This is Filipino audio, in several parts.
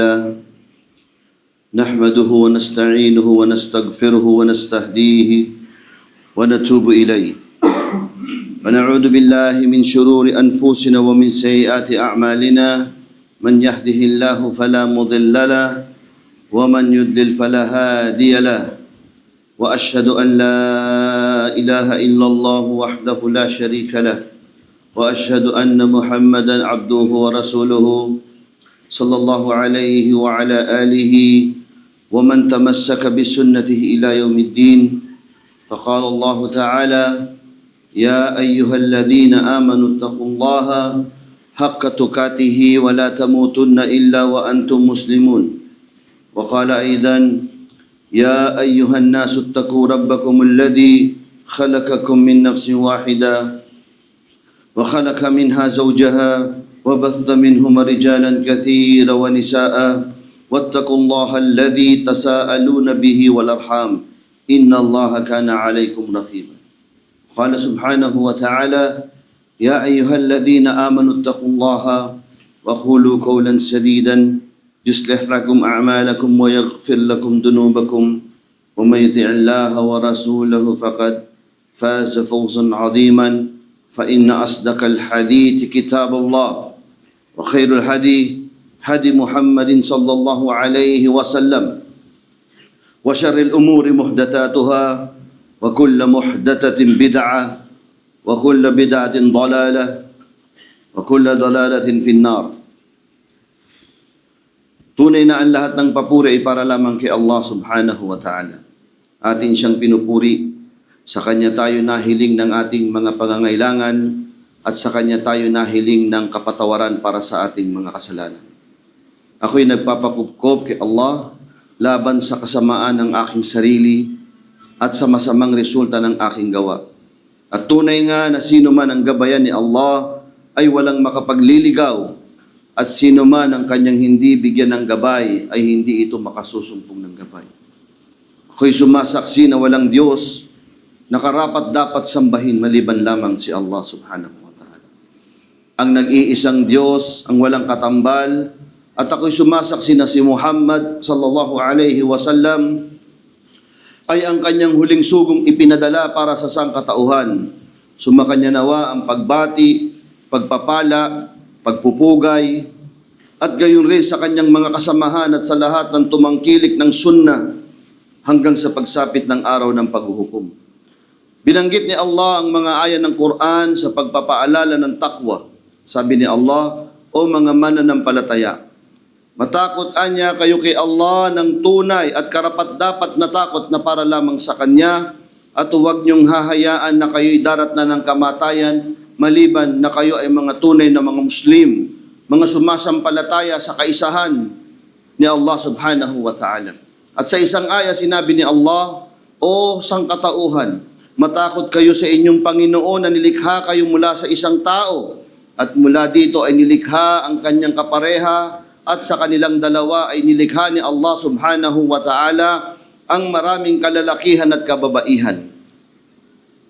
لله نحمده ونستعينه ونستغفره ونستهديه ونتوب إليه ونعوذ بالله من شرور أنفسنا ومن سيئات أعمالنا من يهده الله فلا مضل له ومن يضلل فلا هادي له وأشهد أن لا إله إلا الله وحده لا شريك له وأشهد أن محمدا عبده ورسوله صلى الله عليه وعلى آله ومن تمسك بسنته إلى يوم الدين فقال الله تعالى يا أيها الذين آمنوا اتقوا الله حق تقاته ولا تموتن إلا وأنتم مسلمون وقال أيضا يا أيها الناس اتقوا ربكم الذي خلقكم من نفس واحدة وخلق منها زوجها وبث منهما رجالا كثيرا ونساء واتقوا الله الذي تساءلون به والأرحام إن الله كان عليكم رقيبا قال سبحانه وتعالى يا أيها الذين آمنوا اتقوا الله وقولوا قولا سديدا يصلح لكم أعمالكم ويغفر لكم ذنوبكم ومن يطع الله ورسوله فقد فاز فوزا عظيما فإن أصدق الحديث كتاب الله وخير الهدي هدي محمد صلى الله عليه وسلم وشر الأمور محدثاتها وكل محدثة بدعة وكل بدعة ضلالة وكل ضلالة في النار. Tunay na ang lahat ng papuri ay para lamang kay Allah subhanahu wa ta'ala. Atin siyang pinupuri. Sa Kanya tayo nahiling ng ating mga pangangailangan at sa Kanya tayo nahiling ng kapatawaran para sa ating mga kasalanan. Ako'y nagpapakupkop kay Allah laban sa kasamaan ng aking sarili at sa masamang resulta ng aking gawa. At tunay nga na sino man ang gabayan ni Allah ay walang makapagliligaw at sino man ang kanyang hindi bigyan ng gabay ay hindi ito makasusumpong ng gabay. Ako'y sumasaksi na walang Diyos na karapat dapat sambahin maliban lamang si Allah subhanahu wa ta'ala. Ang nag-iisang Diyos, ang walang katambal, at ako'y sumasaksi na si Muhammad sallallahu alaihi wasallam ay ang kanyang huling sugong ipinadala para sa sangkatauhan. Sumakanya nawa ang pagbati, pagpapala, pagpupugay, at gayon rin sa kanyang mga kasamahan at sa lahat ng tumangkilik ng sunnah hanggang sa pagsapit ng araw ng paghuhukom. Binanggit ni Allah ang mga ayan ng Quran sa pagpapaalala ng taqwa. Sabi ni Allah, o mga mananampalataya, matakot anya kayo kay Allah ng tunay at karapat-dapat na takot na para lamang sa Kanya at huwag niyong hahayaan na kayo'y darat na ng kamatayan maliban na kayo ay mga tunay na mga Muslim, mga sumasampalataya sa kaisahan ni Allah subhanahu wa ta'ala. At sa isang aya sinabi ni Allah, o sangkatauhan, matakot kayo sa inyong Panginoon na nilikha kayo mula sa isang tao at mula dito ay nilikha ang kanyang kapareha at sa kanilang dalawa ay nilikha ni Allah subhanahu wa ta'ala ang maraming kalalakihan at kababaihan.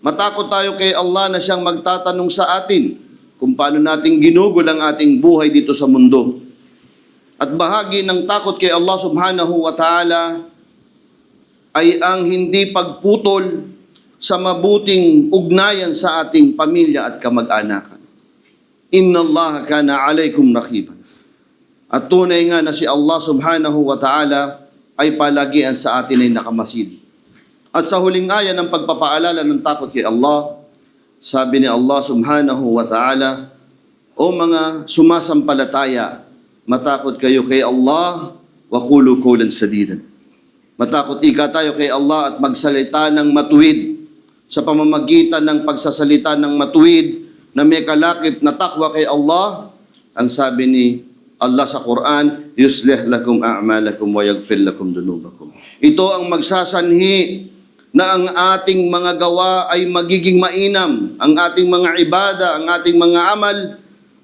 Matakot tayo kay Allah na siyang magtatanong sa atin kung paano natin ginugol ang ating buhay dito sa mundo. At bahagi ng takot kay Allah subhanahu wa ta'ala ay ang hindi pagputol sa mabuting ugnayan sa ating pamilya at kamag-anakan. Inna Allah kana alaykum raqiban. At tunay nga na si Allah subhanahu wa ta'ala ay palagian sa atin ay nakamasid. At sa huling aya ng pagpapaalala ng takot kay Allah, sabi ni Allah subhanahu wa ta'ala, o mga sumasampalataya, matakot kayo kay Allah, wa qulu qawlan sadidan. Matakot ika tayo kay Allah at magsalita ng matuwid sa pamamagitan ng pagsasalita ng matuwid na may kalakip na takwa kay Allah. Ang sabi ni Allah sa Quran, yuslih lakum a'malakum wa yaghfir lakum dunubakum. Ito ang magsasanhi na ang ating mga gawa ay magiging mainam, ang ating mga ibada, ang ating mga amal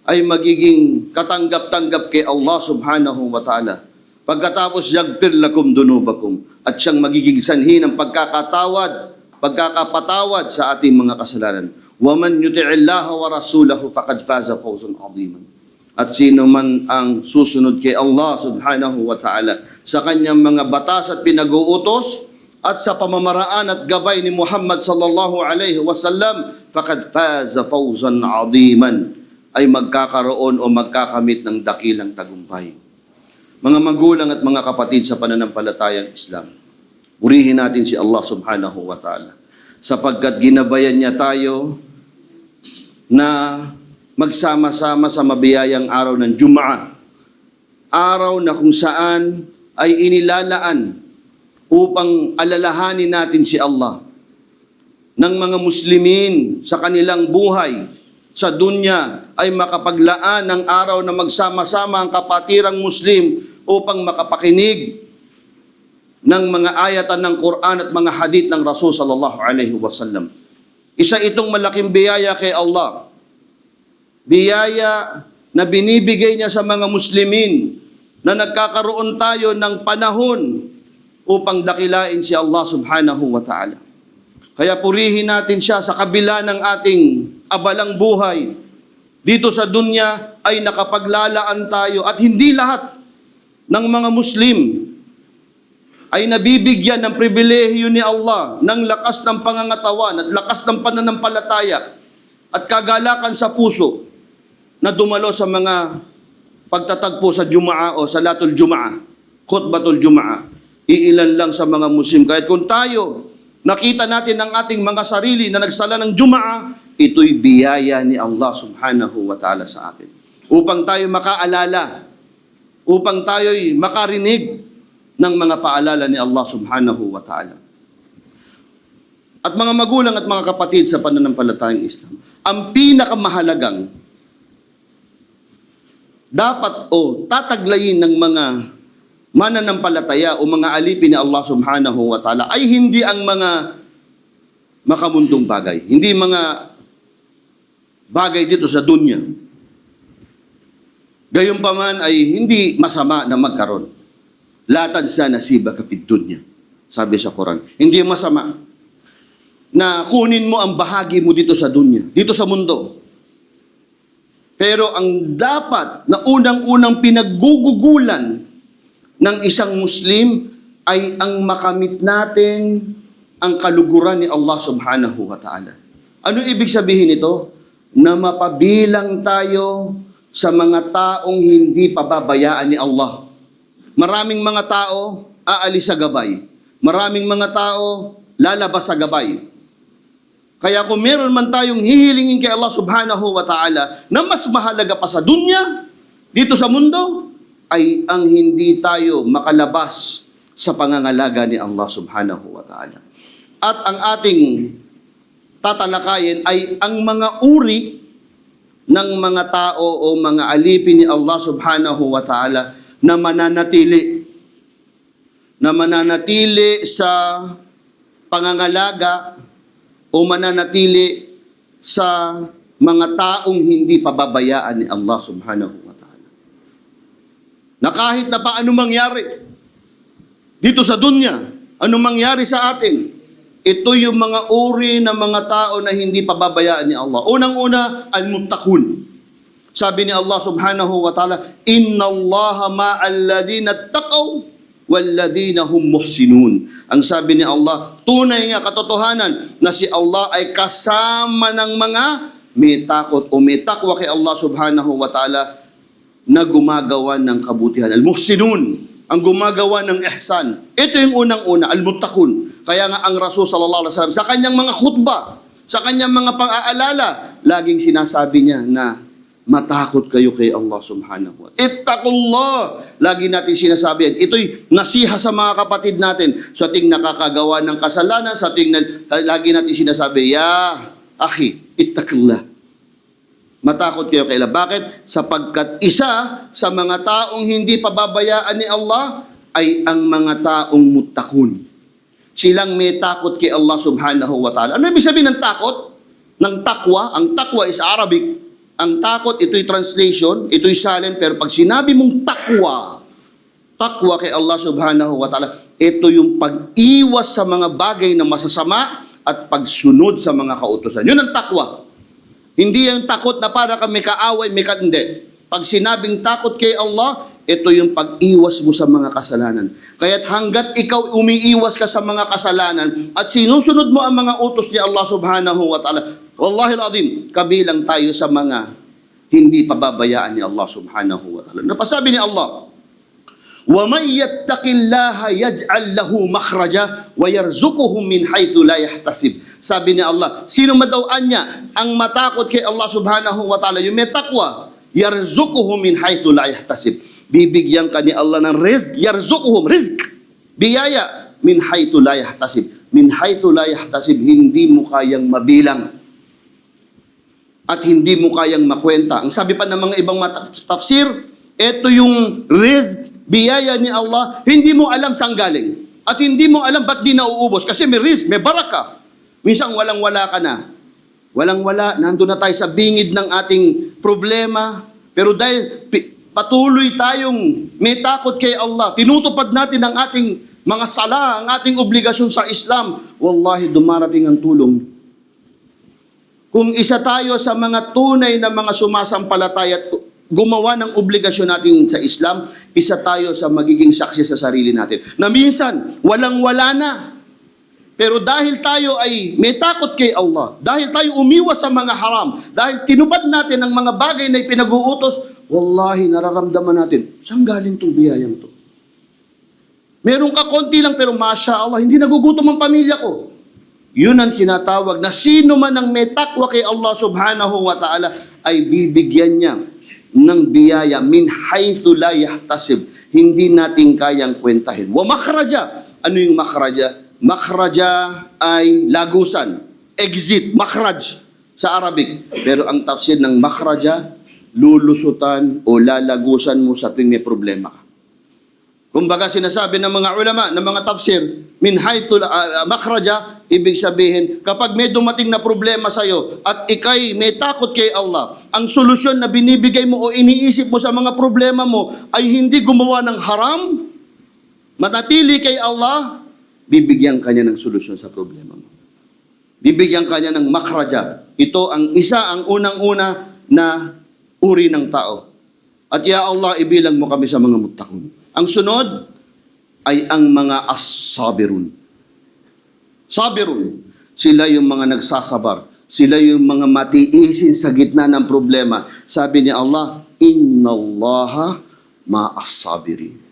ay magiging katanggap-tanggap kay Allah subhanahu wa ta'ala. Pagkatapos yaghfir lakum dunubakum, at siyang magiging sanhi ng pagkakapatawad sa ating mga kasalanan. Wa man yuti'illaha wa rasulahu faqad faza fawzan 'aziman. At sino man ang susunod kay Allah subhanahu wa ta'ala sa kanyang mga batas at pinag-uutos at sa pamamaraan at gabay ni Muhammad sallallahu alaihi wasallam, faqad faza fawzan adiman, ay magkakaroon o magkakamit ng dakilang tagumpay. Mga magulang at mga kapatid sa pananampalatayang Islam, purihin natin si Allah subhanahu wa ta'ala sapagkat ginabayan niya tayo na magsama-sama sa mabiyayang araw ng Jum'ah, araw na kung saan ay inilalaan upang alalahanin natin si Allah ng mga Muslimin sa kanilang buhay sa dunya, ay makapaglaan ng araw na magsama-sama ang kapatirang Muslim upang makapakinig ng mga ayatan ng Quran at mga hadith ng Rasul sallallahu alaihi wasallam. Isa itong malaking biyaya kay Allah. Biyaya na binibigay niya sa mga Muslimin na nagkakaroon tayo ng panahon upang dakilain si Allah subhanahu wa ta'ala. Kaya purihin natin siya sa kabila ng ating abalang buhay. Dito sa dunya ay nakapaglalaan tayo at hindi lahat ng mga Muslim ay nabibigyan ng pribilehiyo ni Allah ng lakas ng pangangatawan at lakas ng pananampalataya at kagalakan sa puso na dumalo sa mga pagtatagpo sa Jum'ah o Salatul Jum'ah, Khutbatul Jum'ah. Iilan lang sa mga Muslim. Kahit kung tayo, nakita natin ang ating mga sarili na nagsala ng Jum'ah, ito'y biyaya ni Allah subhanahu wa ta'ala sa atin. Upang tayo makaalala, upang tayo'y makarinig ng mga paalala ni Allah subhanahu wa ta'ala. At mga magulang at mga kapatid sa pananampalatayang Islam, ang pinakamahalagang dapat o tataglayin ng mga mananampalataya o mga alipin ni Allah subhanahu wa ta'ala ay hindi ang mga makamundong bagay. Hindi mga bagay dito sa dunya. Gayunpaman ay hindi masama na magkaroon. La tansa nasibaka fid dunya, sabi sa Quran. Hindi masama na kunin mo ang bahagi mo dito sa dunya, dito sa mundo. Pero ang dapat na unang-unang pinaggugugulan ng isang Muslim ay ang makamit natin ang kaluguran ni Allah subhanahu wa ta'ala. Ano ibig sabihin nito? Na mapabilang tayo sa mga taong hindi pababayaan ni Allah. Maraming mga tao aalis sa gabay. Maraming mga tao lalabas sa gabay. Kaya kung meron man tayong hihilingin kay Allah subhanahu wa ta'ala na mas mahalaga pa sa dunya, dito sa mundo, ay ang hindi tayo makalabas sa pangangalaga ni Allah subhanahu wa ta'ala. At ang ating tatalakayin ay ang mga uri ng mga tao o mga alipin ni Allah subhanahu wa ta'ala na mananatili sa pangangalaga o mananatili sa mga taong hindi pababayaan ni Allah subhanahu wa ta'ala. Na kahit na paano mangyari dito sa dunya, anong mangyari sa atin, ito yung mga uri ng mga tao na hindi pababayaan ni Allah. Unang-una, al-muttaqun. Sabi ni Allah subhanahu wa ta'ala, Inna Allaha ma'alladhina taqaw walladhina hum muhsinun. Ang sabi ni Allah, tunay nga katotohanan na si Allah ay kasama ng mga may takot o may takwa kay Allah subhanahu wa ta'ala na gumagawa ng kabutihan. Al-muhsinun, ang gumagawa ng ihsan. Ito yung unang-una, al-muttaqun. Kaya nga ang Rasul sallallahu alaihi wasallam sa kanyang mga khutbah, sa kanyang mga pang-aalala, laging sinasabi niya na matakot kayo kay Allah subhanahu wa ta'ala. Ittaqullah! Lagi natin sinasabi yan. Ito'y nasiha sa mga kapatid natin sa ating nakakagawa ng kasalanan, sa ating lagi natin sinasabi, ya akhi, ittaqullah. Matakot kayo kay Allah. Bakit? Sapagkat isa sa mga taong hindi pababayaan ni Allah ay ang mga taong muttaqun. Silang may takot kay Allah subhanahu wa ta'ala. Ano ibig sabihin ng takot? Ng takwa? Ang takwa is Arabic. Ang takot, ito'y translation, ito'y silent, pero pag sinabi mong takwa kay Allah subhanahu wa ta'ala, ito yung pag-iwas sa mga bagay na masasama at pagsunod sa mga kautusan. Yun ang takwa. Hindi yung takot na para kami kaaway, hindi. Pag sinabing takot kay Allah, ito yung pag-iwas mo sa mga kasalanan. Kaya't hanggat ikaw umiiwas ka sa mga kasalanan at sinusunod mo ang mga utos ni Allah subhanahu wa ta'ala, wallahi al-azim, kabilang tayo sa mga hindi pababayaan ni Allah subhanahu wa ta'ala. Napasabi ni Allah, وَمَنْ يَتَّقِ اللَّهَ يَجْعَلْ لَهُ مَخْرَجًا وَيَرْزُقُهُ مِنْ حَيْثُ لَا يَحْتَسِبْ. Sabi ni Allah, sino madawaan niya ang matakot kay Allah subhanahu wa ta'ala, yung may taqwa, yarzuquhu min haythu la yahtasib. Bibigyan ka ni Allah ng rizq, yarzuquhum, rizq, biyaya, min haythu la yahtasib. Min haythu la yahtasib, hindi mo kayang mabilang at hindi mo kayang makwenta. Ang sabi pa ng mga ibang tafsir, ito yung rizq, biyaya ni Allah, hindi mo alam saan galing. At hindi mo alam ba't di nauubos. Kasi may rizq, may baraka. Minsan walang-wala ka na. Walang-wala, nandun na tayo sa bingid ng ating problema. Pero dahil patuloy tayong may takot kay Allah, tinutupad natin ang ating mga sala, ang ating obligasyon sa Islam, wallahi dumarating ang tulong. Kung isa tayo sa mga tunay na mga sumasampalataya at gumawa ng obligasyon natin sa Islam, isa tayo sa magiging saksi sa sarili natin. Na minsan, walang-wala na. Pero dahil tayo ay may takot kay Allah, dahil tayo umiwas sa mga haram, dahil tinupad natin ang mga bagay na ipinag-uutos, wallahi, nararamdaman natin, saan galing itong biyayang to? Meron ka konti lang, pero masya Allah, hindi nagugutom ang pamilya ko. Yun ang sinatawag na sino man ang may takwa kay Allah subhanahu wa ta'ala ay bibigyan niya ng biyaya min haythu la yahtasib, hindi natin kayang kwentahin. Wa makhraja. Ano yung makhraja? Makhraja ay lagusan, exit, makhraj sa Arabic. Pero ang tafsir ng makhraja, lulusutan o lalagusan mo sa tuwing may problema ka. Kumbaga sinasabi ng mga ulama, ng mga tafsir, min haythu makhraja, ibig sabihin, kapag may dumating na problema sa'yo at ikay may takot kay Allah, ang solusyon na binibigay mo o iniisip mo sa mga problema mo ay hindi gumawa ng haram, manatili kay Allah, bibigyan kanya ng solusyon sa problema mo. Bibigyan kanya ng makhraja. Ito ang isa, ang unang-una na uri ng tao. At ya Allah, ibilang mo kami sa mga muttaqun. Ang sunod ay ang mga as-sabirun. Sabirun, sila yung mga nagsasabar. Sila yung mga matiisin sa gitna ng problema. Sabi ni Allah, Inna Allaha ma'as-sabirin.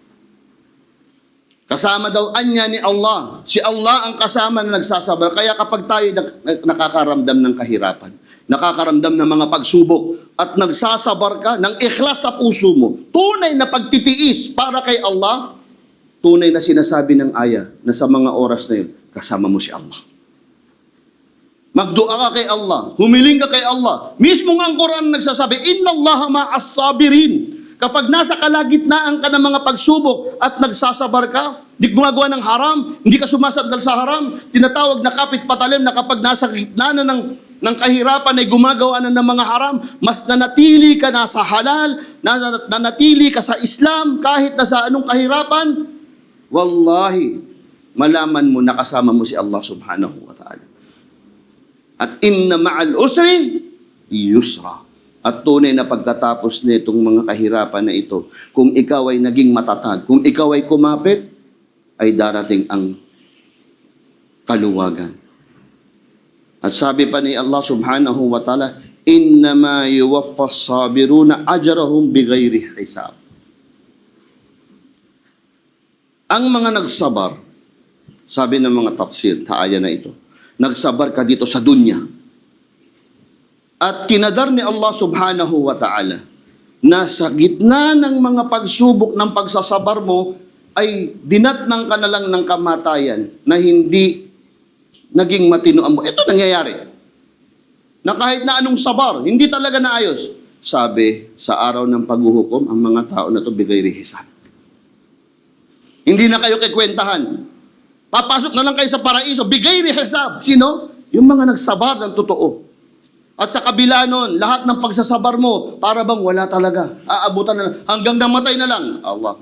Kasama daw anya ni Allah. Si Allah ang kasama na nagsasabar. Kaya kapag tayo nakakaramdam ng kahirapan, nakakaramdam ng mga pagsubok, at nagsasabar ka ng ikhlas sa puso mo, tunay na pagtitiis para kay Allah, tunay na sinasabi ng aya na sa mga oras na yun, kasama mo si Allah. Magdua ka kay Allah, humiling ka kay Allah. Mismo nga ang Quran nagsasabi, Inna Allaha ma'as-sabirin. Kapag nasa kalagitnaan ka ng mga pagsubok at nagsasabar ka, di gumagawa ng haram, hindi ka sumasandal sa haram, tinatawag na kapit patalim na kapag nasa gitna na ng kahirapan ay gumagawa na ng mga haram, mas nanatili ka na sa halal, nanatili ka sa Islam, kahit na sa anong kahirapan, wallahi, malaman mo nakasama mo si Allah subhanahu wa ta'ala. At inna ma'al usri, yusra. At tunay na pagkatapos nitong mga kahirapan na ito, kung ikaw ay naging matatag, kung ikaw ay kumapit, ay darating ang kaluwagan. At sabi pa ni Allah subhanahu wa ta'ala, innama yuwaffas sabiruna ajrahum bighayri hisab. Ang mga nagsabar, sabi ng mga tafsir, taaya na ito, nagsabar ka dito sa dunya. At kinadar ni Allah subhanahu wa ta'ala na sa gitna ng mga pagsubok ng pagsasabar mo ay dinatnang ka na lang ng kamatayan na hindi naging matino ang buhay. Ito nangyayari. Na kahit na anong sabar, hindi talaga naayos. Sabi, sa araw ng paghuhukom, ang mga tao na ito bigay rihisan. Hindi na kayo kikwentahan. Papasok na lang kayo sa paraiso, bigay rihisab. Sino? Yung mga nagsabar ng totoo. At sa kabila nun, lahat ng pagsasabar mo, para bang wala talaga. Aabutan na lang. Hanggang namatay na lang. Allah.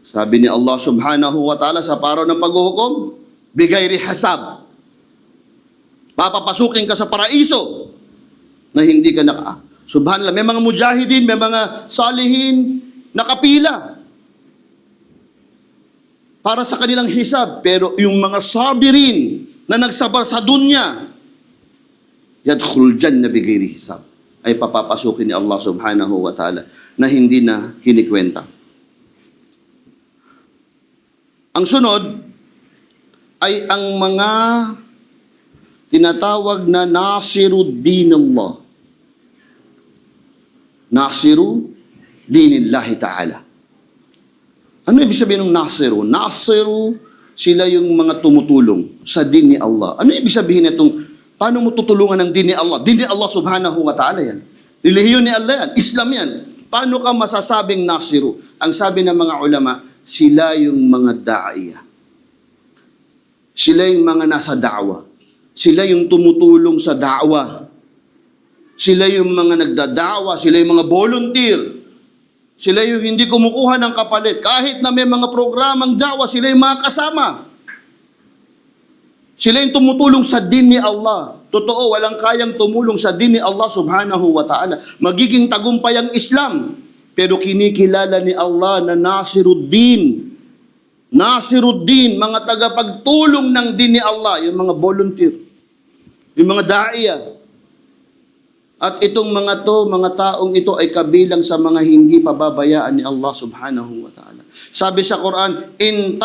Sabi ni Allah subhanahu wa ta'ala sa araw ng paghuhukom, bigay rihasab. Papapasukin ka sa paraiso na hindi ka Subhanallah, may mga mujahidin, may mga salihin, nakapila para sa kanilang hisab. Pero yung mga sabirin na nagsabar sa dunya, yadkhul jannah bighairi hisab, ay papapasukin ni Allah subhanahu wa ta'ala na hindi na kinikwenta. Ang sunod ay ang mga tinatawag na Nasiruddin Allah. Nasiru dinillahi ta'ala. Ano ibig sabihin ng Nasiru? Nasiru, sila yung mga tumutulong sa din ni Allah. Ano ibig sabihin nitong, paano mo tutulungan ng din ni Allah? Din ni Allah subhanahu wa ta'ala yan. Relihiyon ni Allah yan. Islam yan. Paano ka masasabing Nasiru? Ang sabi ng mga ulama, sila yung mga da'iyah. Sila yung mga nasa da'wa. Sila yung tumutulong sa da'wa. Sila yung mga nagdadawa, sila yung mga volunteer. Sila yung hindi kumukuha ng kapalit. Kahit na may mga programang dawa, sila yung mga kasama. Sila yung tumutulong sa din ni Allah. Totoo, walang kayang tumulong sa din ni Allah subhanahu wa ta'ala. Magiging tagumpay ang Islam. Pero kinikilala ni Allah na Nasiruddin. Nasiruddin, mga tagapagtulong ng din ni Allah, yung mga volunteer, yung mga da'iyah. At itong mga taong ito ay kabilang sa mga hindi pababayaan ni Allah subhanahu wa ta'ala. Sabi sa Quran, in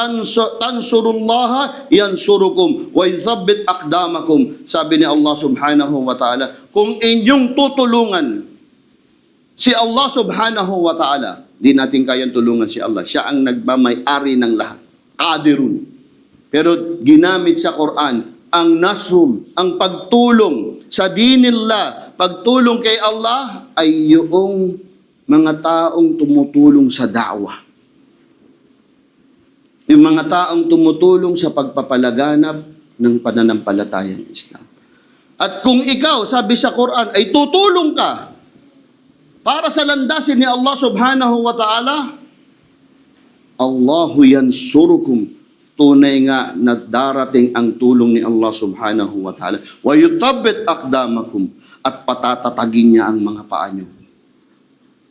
tansurullaha yansurukum wa yuthabbit aqdamakum. Sabi ni Allah subhanahu wa ta'ala, kung inyong tutulungan si Allah subhanahu wa ta'ala, di natin kayang tulungan si Allah. Siya ang nagmamay-ari ng lahat. Qadirun. Pero ginamit sa Quran, ang nasrul, ang pagtulong sa dinillah, pagtulong kay Allah, ay yung mga taong tumutulong sa da'wah. Yung mga taong tumutulong sa pagpapalaganap ng pananampalatayang Islam. At kung ikaw, sabi sa Quran, ay tutulong ka para sa landasin ni Allah subhanahu wa ta'ala, Allahu yansurukum. Tunay nga na darating ang tulong ni Allah subhanahu wa ta'ala. Wa yuthabbit aqdamakum. At patatatagin niya ang mga paa niyo.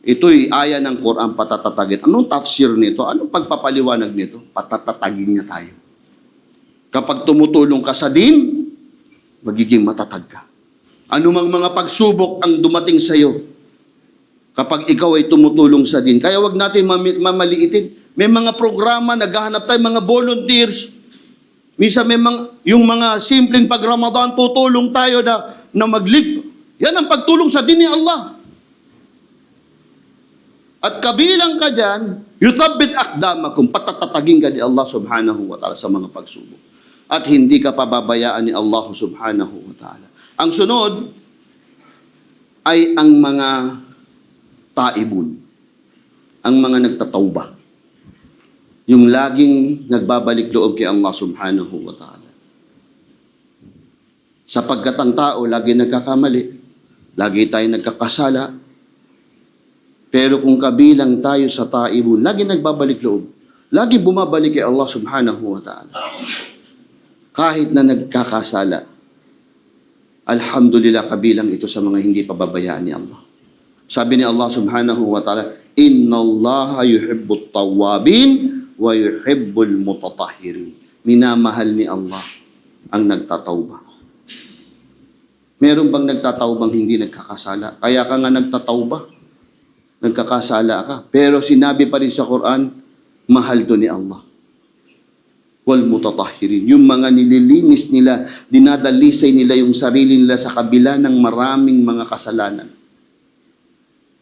Ito'y aya ng Quran, patatatagin. Anong tafsir nito? Anong pagpapaliwanag nito? Patatatagin niya tayo. Kapag tumutulong ka sa din, magiging matatag ka. Anumang mga pagsubok ang dumating sa iyo, kapag ikaw ay tumutulong sa din. Kaya wag natin mamaliitin. May mga programa, naghahanap tayo, mga volunteers. Minsan may yung mga simpleng pag-Ramadan, tutulong tayo na maglig. Yan ang pagtulong sa din ni Allah. At kabilang ka dyan, yuthabbit aqdamakum, patatatagin ka ni Allah subhanahu wa ta'ala sa mga pagsubok. At hindi ka pababayaan ni Allah subhanahu wa ta'ala. Ang sunod ay ang mga taibun, ang mga nagtatawbah. Yung laging nagbabalik loob kay Allah subhanahu wa ta'ala. Sapagkat ang tao lagi nagkakamali, lagi tayo nagkakasala, pero kung kabilang tayo sa taibun, lagi nagbabalik loob, lagi bumabalik kay Allah subhanahu wa ta'ala. Kahit na nagkakasala, alhamdulillah, kabilang ito sa mga hindi pababayaan ni Allah. Sabi ni Allah subhanahu wa ta'ala, inna Allaha yuhibbut tawwabin wa yuhibbul mutatahhirin. Minamahal ni Allah ang nagtatawbah. Meron bang nagtatawbang hindi nagkakasala? Kaya ka nga nagtatawbah, nagkakasala ka. Pero sinabi pa rin sa Quran, mahal to ni Allah. Wal mutatahhirin. Yung mga nililinis nila, dinadalisay nila yung sarili nila sa kabila ng maraming mga kasalanan.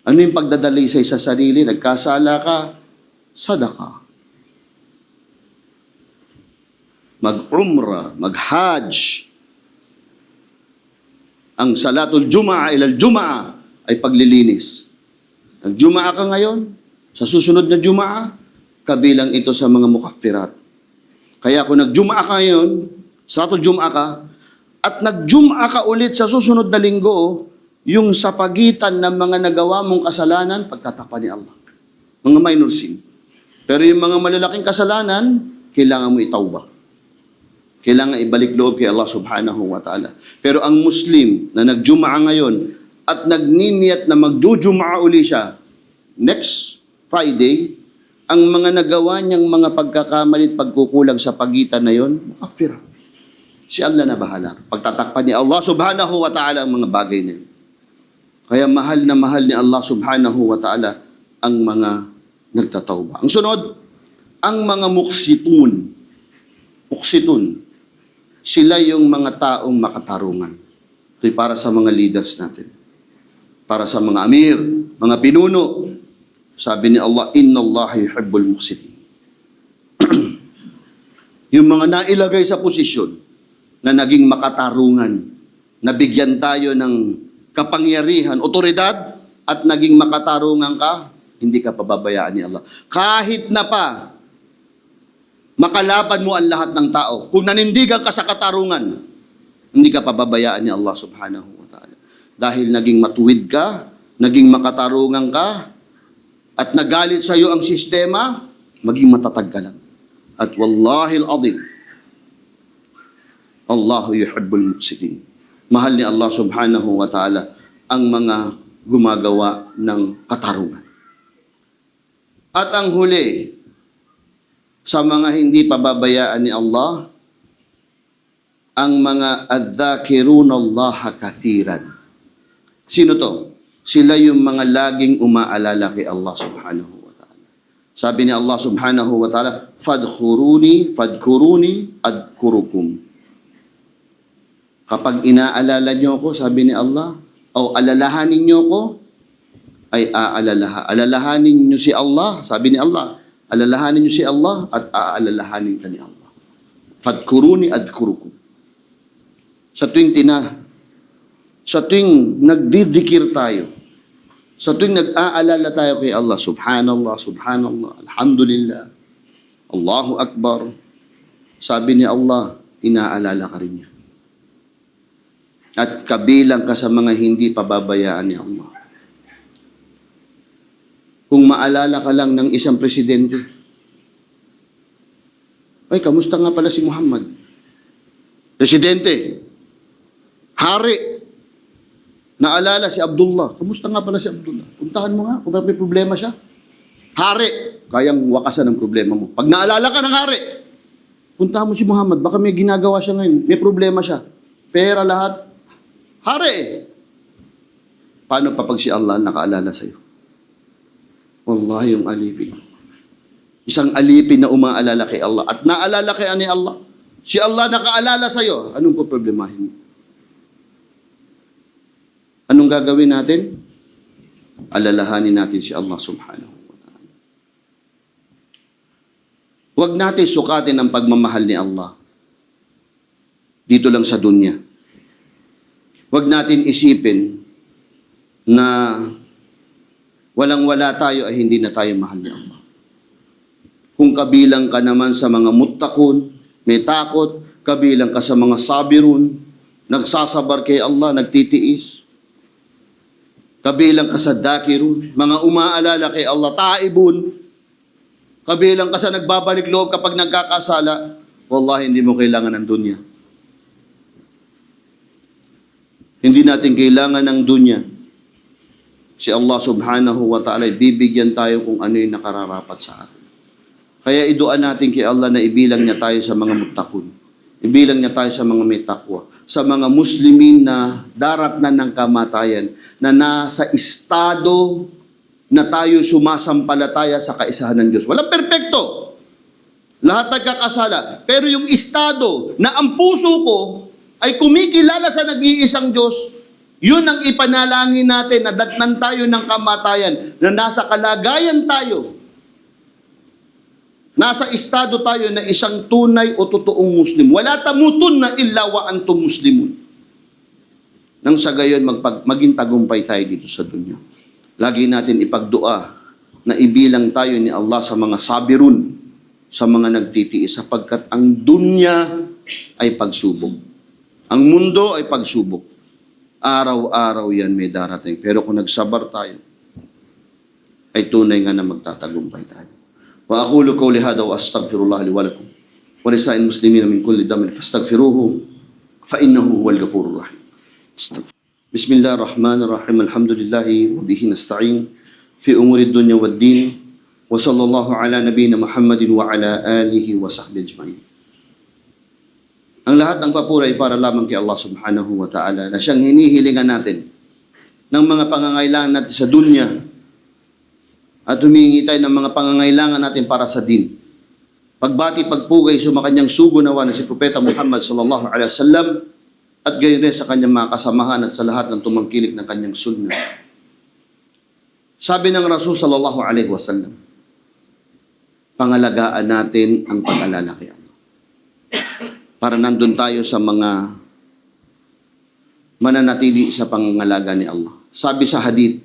Ano yung pagdadalisay sa sarili? Nagkasala ka, sadaka. Mag-umrah, mag-hajj. Ang salatul juma'a ilal juma'a ay paglilinis. Nag-juma'a ka ngayon, sa susunod na juma'a, kabilang ito sa mga mukaffirat. Kaya kung nag-juma'a ka ngayon, salatul juma'a ka, at nag-juma'a ka ulit sa susunod na linggo, yung sa pagitan ng mga nagawa mong kasalanan, pagtatakpan ni Allah. Mga minor sin. Pero yung mga malalaking kasalanan, kailangan mo itawba. Kailangan ibalik loob kay Allah subhanahu wa ta'ala. Pero ang Muslim na nagjumaa ngayon at nagniniyat na magjujumaa uli siya next Friday, ang mga nagawa niyang mga pagkakamali at pagkukulang sa pagitan na yon, mukaffira. Si Allah na bahala. Pagtatakpan ni Allah subhanahu wa ta'ala ang mga bagay na yun. Kaya mahal na mahal ni Allah subhanahu wa ta'ala ang mga nagtatawba. Ang sunod, ang mga muksitun. Muksitun. Sila yung mga taong makatarungan. Ito'y para sa mga leaders natin. Para sa mga amir, mga pinuno. Sabi ni Allah, Inna Allah yuhibbul muksitin. Yung mga nailagay sa posisyon na naging makatarungan, nabigyan tayo ng kapangyarihan, otoridad, at naging makatarungan ka, hindi ka pababayaan ni Allah. Kahit na pa, makalaban mo ang lahat ng tao. Kung nanindigan ka sa katarungan, hindi ka pababayaan ni Allah subhanahu wa ta'ala. Dahil naging matuwid ka, naging makatarungan ka, at nagalit sa iyo ang sistema, maging matatag ka lang. At wallahi al-azim, Allahu yuhibbul muqsitin. Mahal ni Allah subhanahu wa ta'ala ang mga gumagawa ng katarungan. At ang huli, sa mga hindi pababayaan ni Allah, ang mga adh-dhakirunallaha kathiran. Sino to? Sila yung mga laging umaalala kay Allah subhanahu wa ta'ala. Sabi ni Allah subhanahu wa ta'ala, fadhkuruni adkurukum. Kapag inaalala niyo ko, sabi ni Allah, o alalahanin niyo ko, ay alalahanin niyo si Allah, sabi ni Allah, alalahanin niyo si Allah at aalalahanin ka ni Allah. Fadhkuruni adkurukum. Sa tuwing nagdidikir tayo, sa tuwing nag-aalala tayo kay Allah, subhanallah, subhanallah, alhamdulillah, Allahu Akbar, sabi ni Allah, inaalala ka rin niya. At kabilang ka sa mga hindi pababayaan ni Allah. Kung maalala ka lang ng isang presidente, ay, kamusta nga pala si Muhammad? Presidente, hari, naalala si Abdullah. Kamusta nga pala si Abdullah? Puntahan mo nga kung may problema siya. Hari, kayang wakasan ng problema mo. Pag naalala ka ng hari, puntahan mo si Muhammad. Baka may ginagawa siya ngayon. May problema siya. Pera lahat. Hari. Paano pa pag si Allah nakaalala sa'yo? Wallahi yung alipin. Isang alipin na umaalala kay Allah. At naalala kay ani Allah. Si Allah nakaalala sa'yo. Anong po problemahin mo? Anong gagawin natin? Alalahanin natin si Allah subhanahu wa ta'ala. Huwag natin sukatin ang pagmamahal ni Allah dito lang sa dunya. Huwag natin isipin na walang-wala tayo ay hindi na tayo mahal ni Allah. Kung kabilang ka naman sa mga muttaqun, may takot, kabilang ka sa mga sabirun, nagsasabar kay Allah, nagtitiis, kabilang ka sa dakirun, mga umaalala kay Allah, taibun, kabilang ka sa nagbabalik loob kapag nagkakasala, wallahi hindi mo kailangan ng dunya. Hindi natin kailangan ng dunya. Si Allah subhanahu wa ta'ala, bibigyan tayo kung ano yung nakararapat sa atin. Kaya iduan natin kay Allah na ibilang niya tayo sa mga muttaqun. Ibilang niya tayo sa mga may takwa. Sa mga Muslimin na daratnan ng kamatayan, na nasa estado na tayo sumasampalataya sa kaisahan ng Diyos. Walang perpekto. Lahat nagkakasala. Pero yung estado na ang puso ko ay kumikilala sa nag-iisang Diyos, yun ang ipanalangin natin na datnan tayo ng kamatayan, na nasa kalagayan tayo, nasa estado tayo na isang tunay o totoong Muslim. Wala tamutun na illa wa antum muslimun. Nang sa gayon, maging tagumpay tayo dito sa dunya. Lagi natin ipagdua na ibilang tayo ni Allah sa mga sabirun, sa mga nagtitiis, sapagkat ang dunya ay pagsubok. Ang mundo ay pagsubok. Araw-araw yan may darating. Pero kung nagsabar tayo, ay tunay nga na magtatagumpay tayo. Wa aqulu qawli hadha wa astaghfirullah li wa lakum wa lisa'il muslimina min kulli dhanbin fastaghfiruhu fa innahu huwal ghafurur rahim. Bismillahirrahmanirrahim. Alhamdulillahi wa bihi nasta'in fi umuri dunya wad din. Wa sallallahu ala nabiyyina Muhammadin wa ala alihi wa sahbihi ajma'in. Ang lahat ng papuri ay para lamang kay Allah subhanahu wa ta'ala na siyang hinihilingan natin ng mga pangangailangan natin sa dunya at humingi tayo ng mga pangangailangan natin para sa din. Pagbati, pagpugay sa kanyang sugo nawa na si Propeta Muhammad sallallahu alaihi wasallam at gayon rin sa kanyang mga kasamahan at sa lahat ng tumangkilik ng kanyang sunnah. Sabi ng Rasul sallallahu alaihi wasallam, pangalagaan natin ang pag-alala kay Allah. Para nandun tayo sa mga mananatili sa pangangalaga ni Allah. Sabi sa hadith,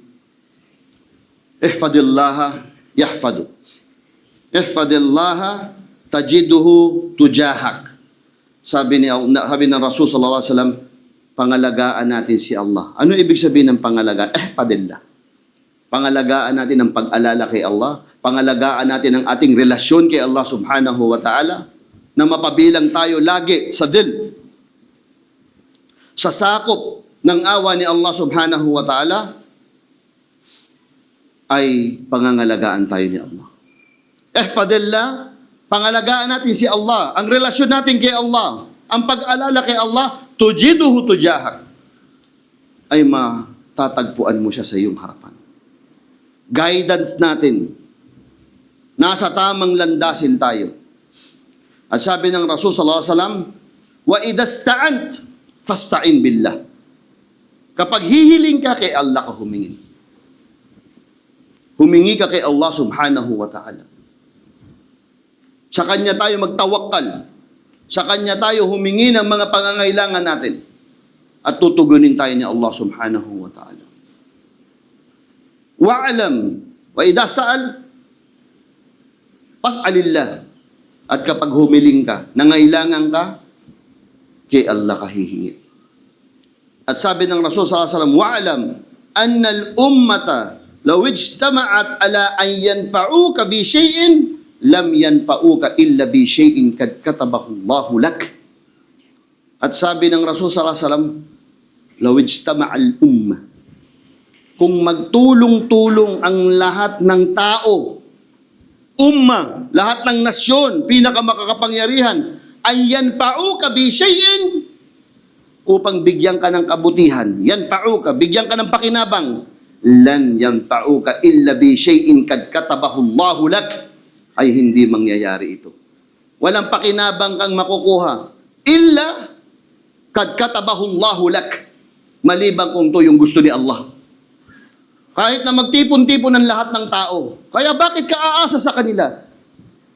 ihfadillaha yahfadu. Ihfadillaha tajiduhu tujahak. Sabi ng Rasul sallallahu alaihi wasallam, pangalagaan natin si Allah. Ano ibig sabihin ng pangalagaan? Ihfadillah. Pangalagaan natin ang pag-alala kay Allah. Pangalagaan natin ang ating relasyon kay Allah subhanahu wa ta'ala na mapabilang tayo lagi sa dil. Sa sakop ng awa ni Allah subhanahu wa ta'ala ay pangangalagaan tayo ni Allah. Ihfadillah. Pangalagaan natin si Allah, ang relasyon natin kay Allah, ang pag-alala kay Allah, tujiduhu tujahak, ay matatagpuan mo siya sa iyong harapan. Guidance natin, nasa tamang landasin tayo. At sabi ng Rasul sallallahu alaihi wasallam, wa idasta'ant fasta'in billah. Kapag hihiling ka kay Allah ka humingin. Humingi ka kay Allah subhanahu wa ta'ala. Sa Kanya tayo magtawakkal. Sa Kanya tayo humingi ng mga pangangailangan natin. At tutugunin tayo ni Allah subhanahu wa ta'ala. Wa'alam, wa idha sa'al, pas'alillah. At kapag humiling ka, nangailangan ka, kay Allah ka hihingi. At sabi ng Rasul sallallahu alaihi wasallam, wa'alam, anna al-ummata law ijtama'at ala an yanfa'uka bi shay'in lam yanfa'uka illa bi shay'in kad katabahu Allahu lak. At sabi ng Rasul sallallahu alaihi wasallam, law ijtama'al ummah, kung magtulong-tulong ang lahat ng tao, umma, lahat ng nasyon, pinakamakakapangyarihan, ay yanfa'uka bi shay'in, upang bigyan ka ng kabutihan, yanfa'uka, bigyan ka ng pakinabang, lan yanfa'uka illa bi shay'in kad katabahu Allahu lak, ay hindi mangyayari ito. Walang pakinabang kang makukuha. Illa kad katabahu Allahu lak. Maliban kung to yung gusto ni Allah. Kahit na magtipon-tipon ng lahat ng tao. Kaya bakit ka aasa sa kanila?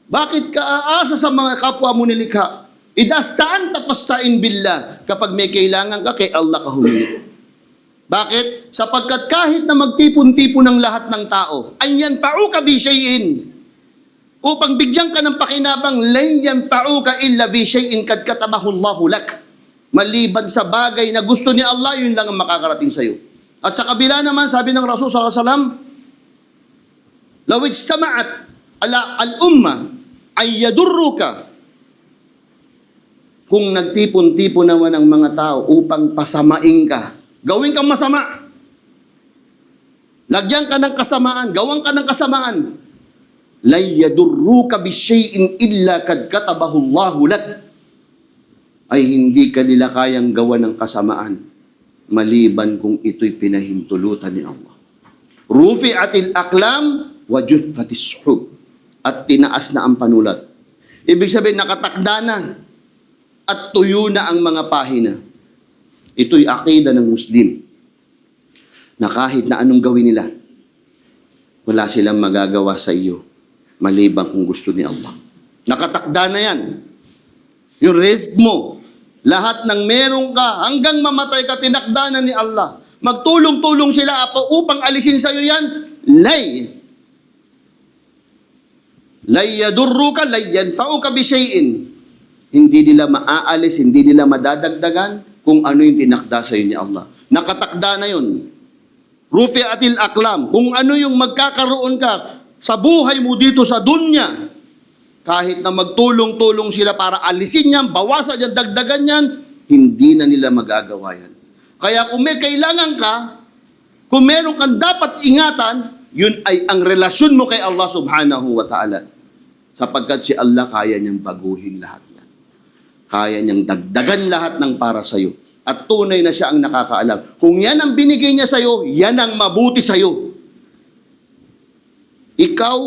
Bakit ka aasa sa mga kapwa mo nilikha? Idastaan tapastain billah. Kapag may kailangan ka, kay Allah ka humingi. Bakit? Sapagkat kahit na magtipon-tipon ng lahat ng tao, anyan fa'uka bi shay'in, upang bigyan ka ng pakinabang, lan yanfa'uka illa bi shay'in kad katabahu Allahu lak. Maliban sa bagay na gusto ni Allah, yun lang ang makakarating sa iyo. At sa kabila naman, sabi ng Rasul sallallahu alaihi wasallam, law ijtama'at ala al-umma ay yadurruka, kung nagtipon-tipon naman ang mga tao upang pasamain ka, gawin kang masama, lagyan ka ng kasamaan, gawan ka ng kasamaan, lay yadurruka bisyai'in illa kad katabahu Allahu lak, ay hindi ka nila kayang gawa ng kasamaan maliban kung ito'y pinahintulutan ni Allah. Rufi'atil aqlam wa juffatis suhub, at tinaas na ang panulat. Ibig sabihin, nakatakda na at tuyo na ang mga pahina. Ito'y akida ng Muslim na kahit na anong gawin nila, wala silang magagawa sa iyo maliban kung gusto ni Allah. Nakatakda na yan. Yung risk mo, lahat ng meron ka, hanggang mamatay ka, tinakda na ni Allah. Magtulong-tulong sila upang alisin sa iyo yan, lay yadurruka, lay yanfa'uka bi shay'in. Hindi nila maaalis, hindi nila madadagdagan kung ano yung tinakda sa iyo ni Allah. Nakatakda na yun. Rufi'atil aqlam, kung ano yung magkakaroon ka sa buhay mo dito sa dunya, kahit na magtulong-tulong sila para alisin yan, bawasan yan, dagdagan yan, hindi na nila magagawa yan. Kaya kung may kailangan ka, kung meron kang dapat ingatan, yun ay ang relasyon mo kay Allah subhanahu wa ta'ala. Sapagkat si Allah kaya niyang baguhin lahat yan. Kaya niyang dagdagan lahat ng para sa'yo. At tunay na siya ang nakakaalam. Kung yan ang binigay niya sa'yo, yan ang mabuti sa'yo. Ikaw,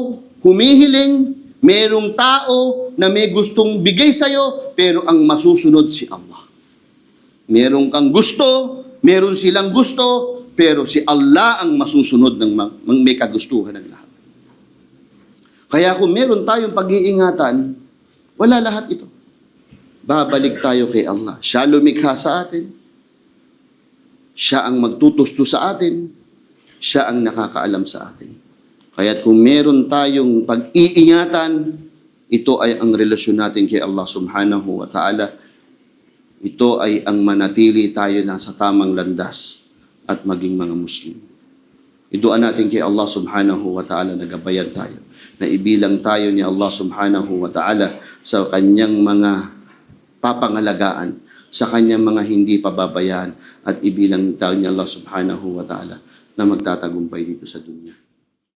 humihiling, merong tao na may gustong bigay sa'yo, pero ang masusunod si Allah. Meron kang gusto, meron silang gusto, pero si Allah ang masusunod ng may kagustuhan ng lahat. Kaya kung meron tayong pag-iingatan, wala lahat ito. Babalik tayo kay Allah. Siya lumikha sa atin. Siya ang magtutusto sa atin. Siya ang nakakaalam sa atin. Kaya kung meron tayong pag-iingatan, ito ay ang relasyon natin kay Allah subhanahu wa ta'ala. Ito ay ang manatili tayo nasa tamang landas at maging mga Muslim. Iduan natin kay Allah subhanahu wa ta'ala na gabayan tayo, na ibilang tayo ni Allah subhanahu wa ta'ala sa kanyang mga papangalagaan, sa kanyang mga hindi pababayaan, at ibilang tayo ni Allah subhanahu wa ta'ala na magtatagumpay dito sa dunya.